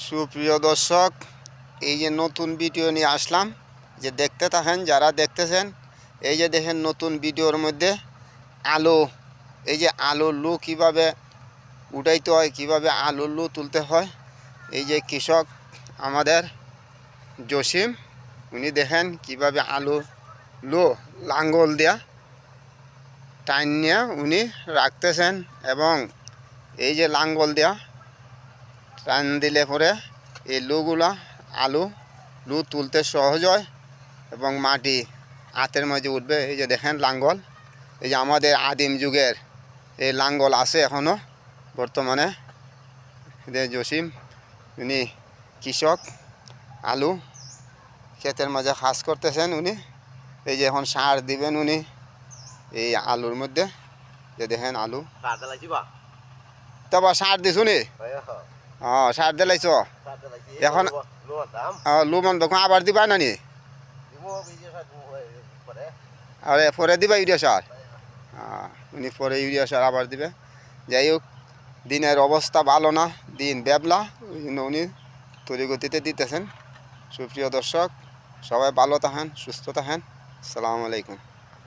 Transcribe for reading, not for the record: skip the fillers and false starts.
সুপ্রিয় দর্শক, এই যে নতুন ভিডিও নিয়ে আসলাম, যে দেখতে থাকেন যারা দেখতেছেন। এই যে দেখেন নতুন ভিডিওর মধ্যে আলু, এই যে আলুর লু কীভাবে উঠাইতে হয়, কীভাবে আলুর লু তুলতে হয়। এই যে কৃষক আমাদের জসিম, উনি দেখেন কীভাবে আলুর লু লাঙ্গল দেয়া টাইন নিয়ে উনি রাখতেছেন। এবং এই যে লাঙ্গল দেয়া টান দিলে পরে এই লুগুলা আলু লু তুলতে সহজ হয় এবং মাটি হাতের মাঝে উঠবে। এই যে দেখেন লাঙ্গল, এই যে আমাদের আদিম যুগের এই লাঙ্গল আছে এখনও বর্তমানে। জসিম উনি কৃষক, আলু ক্ষেতের মাঝে কাজ করতেছেন উনি। এই যে এখন সার দিবেন উনি এই আলুর মধ্যে। যে দেখেন আলু তবে সার দিছ নি? সার দিলাইছ এখন? লুমন দেখুন আবার দিবা না নি? আরে পরে দিবা ইউরিয়া সার? উনি পরে ইউরিয়া সার আবার দিবে। যাই হোক, দিনের অবস্থা ভালো না, দিন বেবলা, ওই জন্য উনি তড়িগতিতে দিতেছেন। সুপ্রিয় দর্শক, সবাই ভালো থাকেন, সুস্থ থাকেন। আসসালামু আলাইকুম।